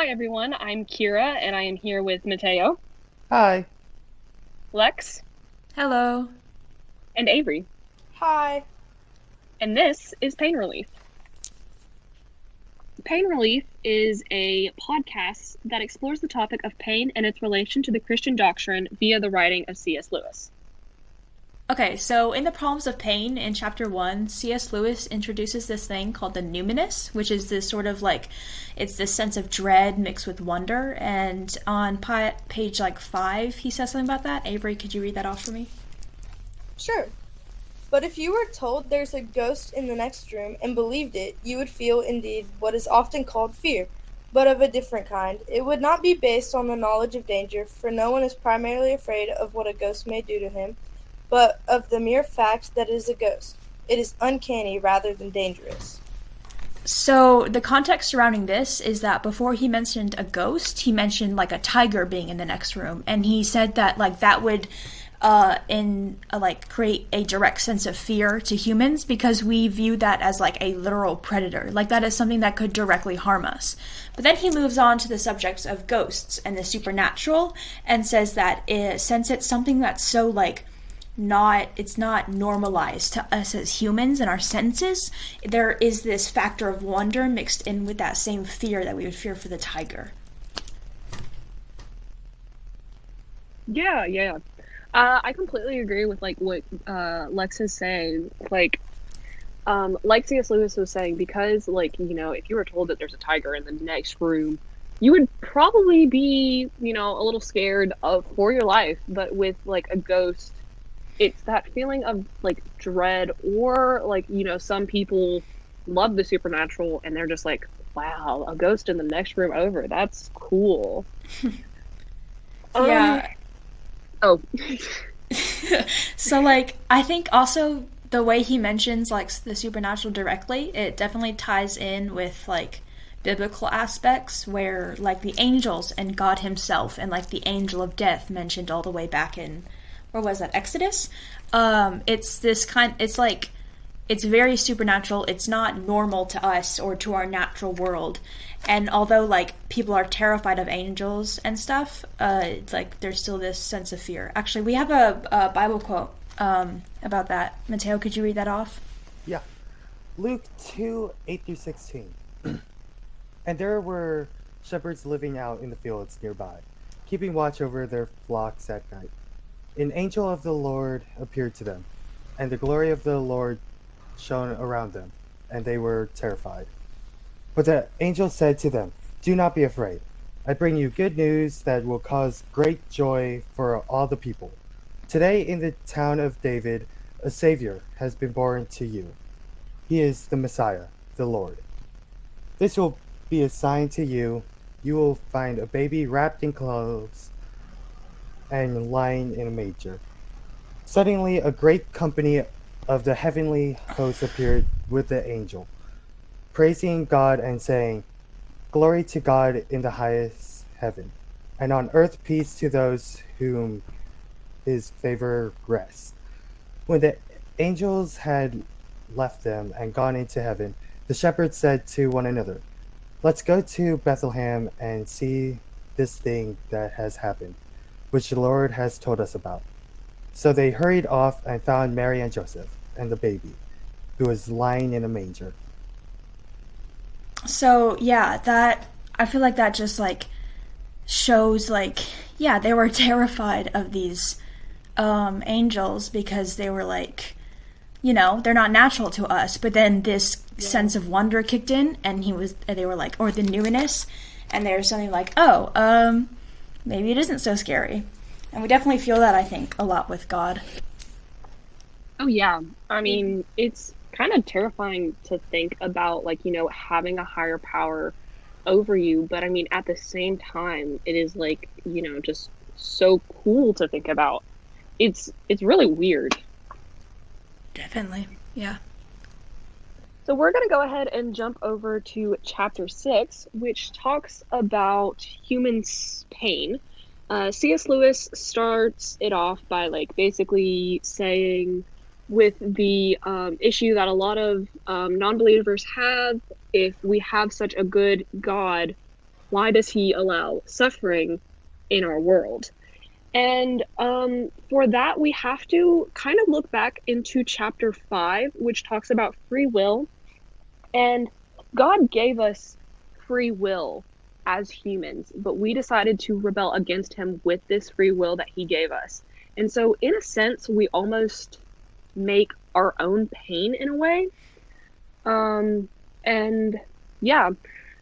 Hi everyone, I'm Kyra and I am here with Mateo, Hi. Lex, Hello. and Avery. Hi. And this is Pain Relief. Pain Relief is a podcast that explores the topic of pain and its relation to the Christian doctrine via the writing of C.S. Lewis. Okay, so in the Problems of Pain in chapter 1, C.S. Lewis introduces this thing called the numinous, which is this sort of like, it's this sense of dread mixed with wonder. And on page 5, he says something about that. Avery, could you read that off for me? Sure. But if you were told there's a ghost in the next room and believed it, you would feel indeed what is often called fear, but of a different kind. It would not be based on the knowledge of danger, for no one is primarily afraid of what a ghost may do to him, but of the mere fact that it is a ghost. It is uncanny rather than dangerous. So the context surrounding this is that before he mentioned a ghost, he mentioned like a tiger being in the next room, and he said that like that would create a direct sense of fear to humans because we view that as like a literal predator, like that is something that could directly harm us. But then he moves on to the subjects of ghosts and the supernatural and says that since it's something that's so like it's not normalized to us as humans and our senses, there is this factor of wonder mixed in with that same fear that we would fear for the tiger. Yeah. I completely agree with like what Lex is saying. Like C.S. Lewis was saying, because like, if you were told that there's a tiger in the next room, you would probably be, a little scared for your life. But with like a ghost, it's that feeling of like dread, or like, some people love the supernatural and they're just like, wow, a ghost in the next room over. That's cool. Yeah. Oh. So like I think also the way he mentions like the supernatural directly, it definitely ties in with like biblical aspects where like the angels and God himself and like the angel of death mentioned all the way back in, where was that, Exodus. It's very supernatural. It's not normal to us or to our natural world. And although like people are terrified of angels and stuff, it's like there's still this sense of fear. Actually, we have a Bible quote about that. Mateo, could you read that off? Yeah. Luke 2:8-16. And there were shepherds living out in the fields nearby, keeping watch over their flocks at night. An angel of the Lord appeared to them, and the glory of the Lord shone around them, and they were terrified. But the angel said to them, "Do not be afraid. I bring you good news that will cause great joy for all the people. Today in the town of David, a Savior has been born to you. He is the Messiah, the Lord. This will be a sign to you. You will find a baby wrapped in clothes and lying in a manger." Suddenly a great company of the heavenly host appeared with the angel, praising God and saying, "Glory to God in the highest heaven, and on earth peace to those whom his favor rests." When the angels had left them and gone into heaven, the shepherds said to one another, "Let's go to Bethlehem and see this thing that has happened, which the Lord has told us about." So they hurried off and found Mary and Joseph and the baby, who was lying in a manger. So yeah, that I feel like that just like shows like yeah, they were terrified of these angels because they were like, they're not natural to us. But then this sense of wonder kicked in, and they were like, or the newness, and there's something like, maybe it isn't so scary. And we definitely feel that, I think, a lot with God. Oh yeah. I mean, it's kind of terrifying to think about, like, having a higher power over you, but I mean, at the same time, it is like, just so cool to think about. It's really weird. Definitely, yeah. So we're going to go ahead and jump over to chapter 6, which talks about human pain. C.S. Lewis starts it off by like basically saying, with the issue that a lot of non-believers have, if we have such a good God, why does he allow suffering in our world? And for that, we have to kind of look back into chapter 5, which talks about free will. And God gave us free will as humans, but we decided to rebel against him with this free will that he gave us. And so, in a sense, we almost make our own pain in a way. And yeah,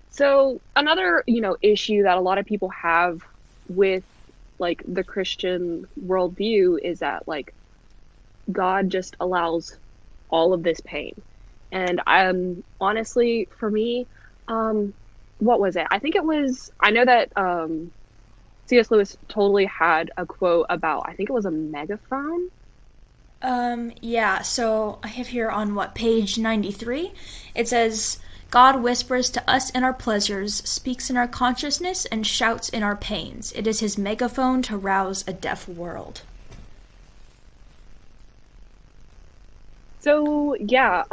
so another, issue that a lot of people have with like the Christian worldview is that like God just allows all of this pain. And honestly, for me, what was it? I know that C.S. Lewis totally had a quote about, I think it was a megaphone. Yeah, so I have here on page 93, it says, God whispers to us in our pleasures, speaks in our consciousness, and shouts in our pains. It is his megaphone to rouse a deaf world. So, yeah,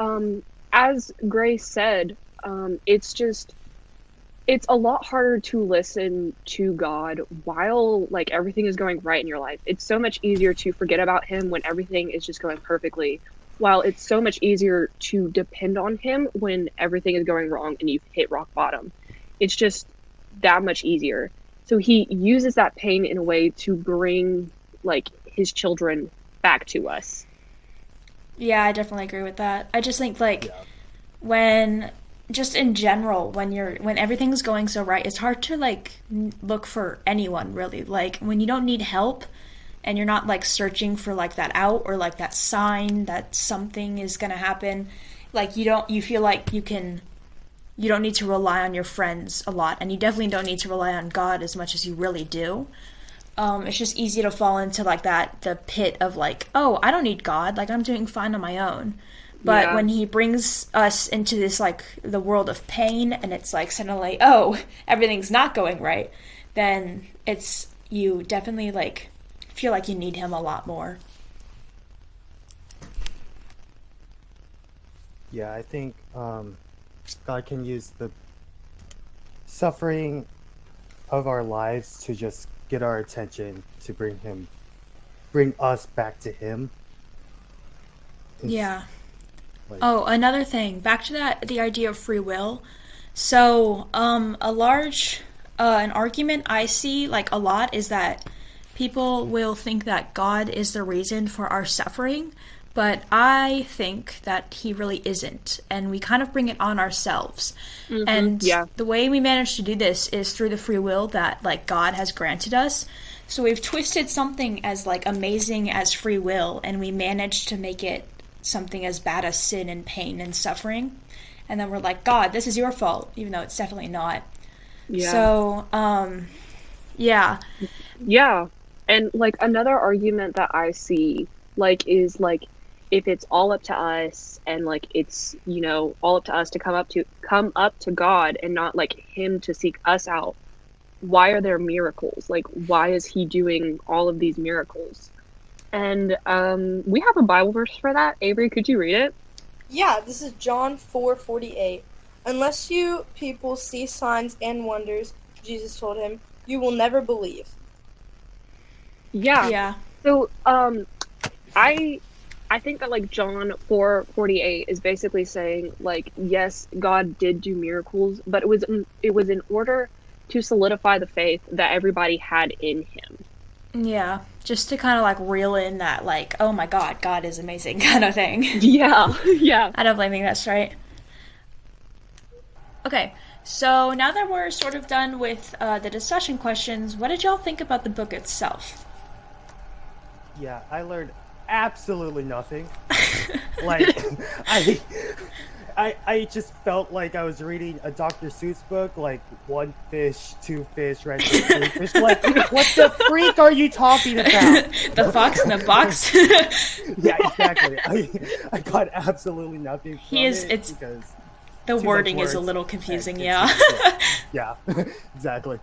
as Grace said, it's a lot harder to listen to God while like everything is going right in your life. It's so much easier to forget about him when everything is just going perfectly, while it's so much easier to depend on him when everything is going wrong and you've hit rock bottom. It's just that much easier. So he uses that pain in a way to bring like his children back to us. Yeah, I definitely agree with that. I just think when just in general, when everything's going so right, it's hard to like look for anyone really. Like when you don't need help and you're not like searching for like that out or like that sign that something is going to happen, like you feel like you don't need to rely on your friends a lot, and you definitely don't need to rely on God as much as you really do. It's just easy to fall into like the pit of like, oh, I don't need God, like I'm doing fine on my own. But when he brings us into this, like, the world of pain, and it's, like, suddenly, oh, everything's not going right, then you definitely, like, feel like you need him a lot more. Yeah, I think God can use the suffering of our lives to just get our attention, to bring us back to him. Yeah. Oh, another thing, back to the idea of free will. So, an argument I see, like, a lot is that people will think that God is the reason for our suffering, but I think that he really isn't, and we kind of bring it on ourselves. Mm-hmm, and the way we manage to do this is through the free will that, like, God has granted us. So we've twisted something as, like, amazing as free will, and we managed to make it something as bad as sin and pain and suffering, and then we're like, God, this is your fault, even though it's definitely not. So and like another argument that I see like is like, if it's all up to us and like it's all up to us to come up to God and not like him to seek us out, why are there miracles? Like, why is he doing all of these miracles? And we have a Bible verse for that. Avery, could you read it? Yeah, this is John 4:48. Unless you people see signs and wonders, Jesus told him, you will never believe. Yeah. So I think that like John 4:48 is basically saying like, yes, God did do miracles, but it was in order to solidify the faith that everybody had in him. Yeah, just to kind of like reel in that like, oh my God, God is amazing kind of thing. Yeah. I don't think that's right. Okay, so now that we're sort of done with the discussion questions, what did y'all think about the book itself? Yeah, I learned absolutely nothing. Like, I just felt like I was reading a Dr. Seuss book, like one fish, two fish, red fish, three fish. Like, what the freak are you talking about? The fox in the box. Yeah, exactly. I got absolutely nothing from it because the wording is a little confusing. Yeah. Yeah, exactly.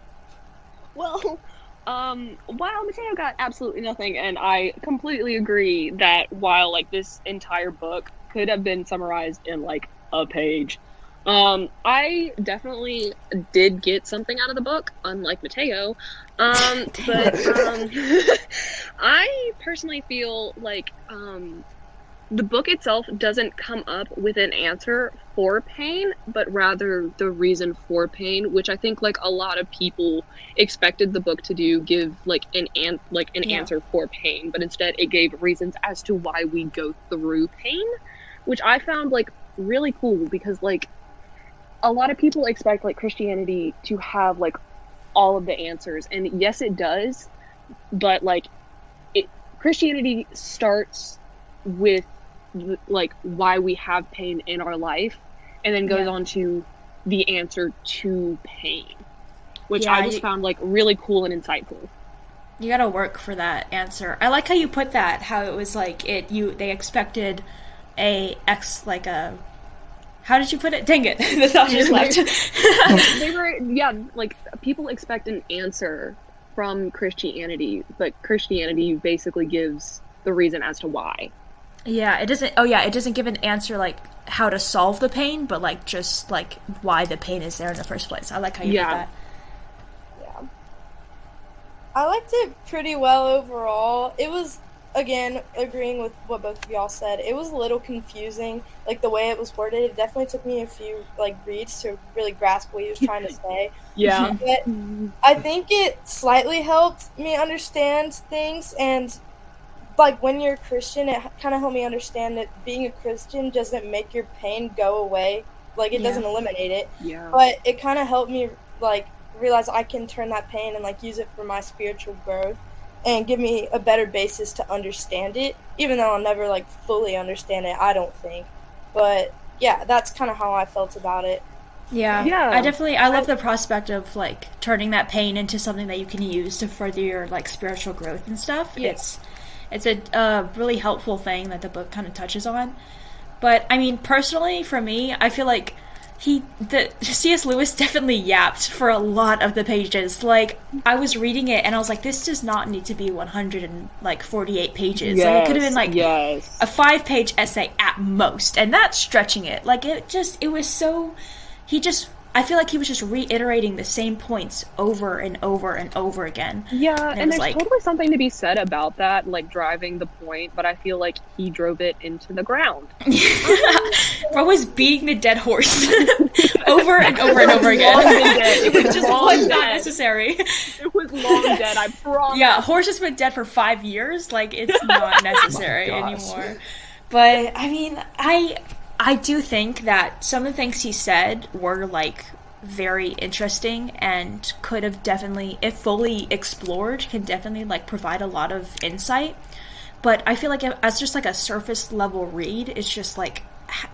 Well, while Mateo got absolutely nothing, and I completely agree that while like this entire book could have been summarized in like a page, I definitely did get something out of the book, unlike Mateo. But I personally feel like the book itself doesn't come up with an answer for pain, but rather the reason for pain, which I think like a lot of people expected the book to do, give like an answer for pain, but instead it gave reasons as to why we go through pain, which I found like really cool, because like a lot of people expect like Christianity to have like all of the answers, and yes it does, but like Christianity starts with like why we have pain in our life, and then goes on to the answer to pain, which I just found like really cool and insightful. You gotta work for that answer. I like how you put that, how it was like they expected how did you put it? Dang it. The thought just left. Like people expect an answer from Christianity, but Christianity basically gives the reason as to why. Yeah, it doesn't give an answer like how to solve the pain, but like just like why the pain is there in the first place. I like how you put that. Yeah. I liked it pretty well overall. It was, again, agreeing with what both of y'all said, it was a little confusing, like the way it was worded. It definitely took me a few like reads to really grasp what he was trying to say. Yeah. But I think it slightly helped me understand things, and like when you're a Christian, it kind of helped me understand that being a Christian doesn't make your pain go away. Like it doesn't eliminate it. Yeah. But it kind of helped me like realize I can turn that pain and like use it for my spiritual growth, and give me a better basis to understand it, even though I'll never like fully understand it, I don't think. But yeah, that's kind of how I felt about it. Yeah. I love the prospect of like turning that pain into something that you can use to further your like spiritual growth and stuff. Yeah. It's a really helpful thing that the book kind of touches on. But I mean, personally, for me, I feel like C.S. Lewis definitely yapped for a lot of the pages. Like, I was reading it and I was like, this does not need to be 148 pages. Like, it could have been like a 5-page essay at most, and that's stretching it. Like, I feel like he was just reiterating the same points over and over and over again. Yeah, and there's totally something to be said about that, like driving the point, but I feel like he drove it into the ground. Bro was beating the dead horse over and over and over again. It was just not necessary. It was long dead, I promise. Yeah, horse has been dead for 5 years. Like, it's not necessary anymore. But, I mean, I do think that some of the things he said were, like, very interesting and could have definitely, if fully explored, can definitely, like, provide a lot of insight. But I feel like as just, like, a surface-level read, it's just, like,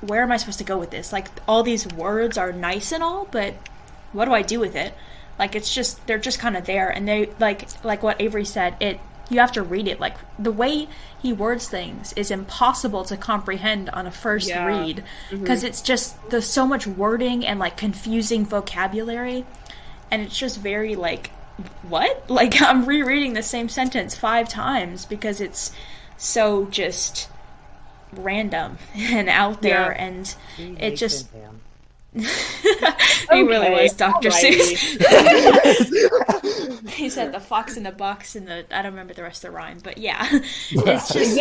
where am I supposed to go with this? Like, all these words are nice and all, but what do I do with it? Like, it's just, they're just kind of there. And they, like what Avery said, you have to read it. Like, the way he words things is impossible to comprehend on a first read, because it's just there's so much wording and like confusing vocabulary, and it's just very like, what? Like, I'm rereading the same sentence 5 times because it's so just random and out there, and it just he really was Dr. Seuss. He said the fox in the box and I don't remember the rest of the rhyme, but yeah. It's just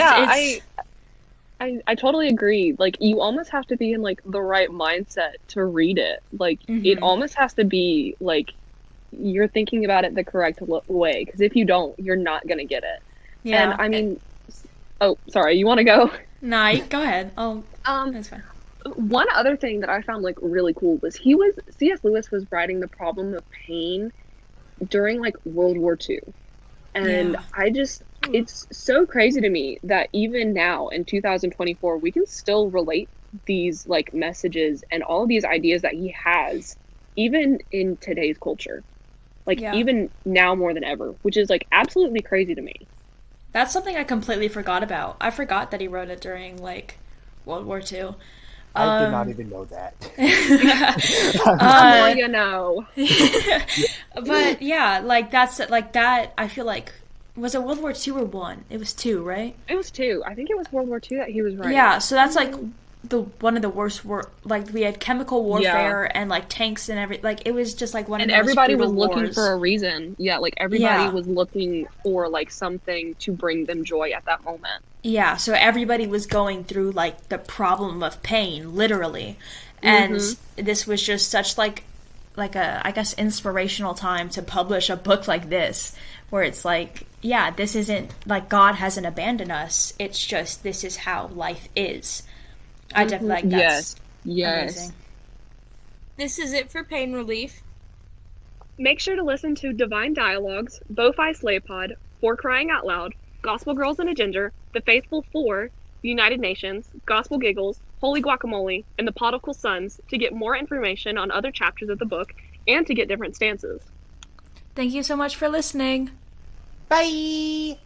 I totally agree. Like, you almost have to be in like the right mindset to read it. Like, it almost has to be like you're thinking about it the correct way, because if you don't, you're not gonna get it. Yeah. And I mean, oh, sorry, you want to go? Nah, go ahead. That's fine. One other thing that I found like really cool was C.S. Lewis was writing The Problem of Pain during like World War II. And it's so crazy to me that even now in 2024, we can still relate these like messages and all of these ideas that he has, even in today's culture. Like, even now more than ever, which is like absolutely crazy to me. That's something I completely forgot about. I forgot that he wrote it during like World War II. I did not even know that. More you know. But yeah, like that's like that. I feel like, was it World War II or 1? It was 2, right? It was 2. I think it was World War II that he was writing. Yeah, so that's like one of the worst like we had chemical warfare and like tanks and like it was just like one of the most everybody was brutal looking wars. for a reason. Yeah, like everybody was looking for like something to bring them joy at that moment. Yeah, so everybody was going through like the problem of pain, literally. And this was just such like a, I guess, inspirational time to publish a book like this, where it's like, yeah, this isn't like God hasn't abandoned us. It's just, this is how life is. I definitely like that. Yes. Amazing. This is it for pain relief. Make sure to listen to Divine Dialogues, Bo-Fi Slay Pod, For Crying Out Loud, Gospel Girls and a Ginger, The Faithful Four, United Nations, Gospel Giggles, Holy Guacamole, and The Prodigal Sons to get more information on other chapters of the book and to get different stances. Thank you so much for listening. Bye!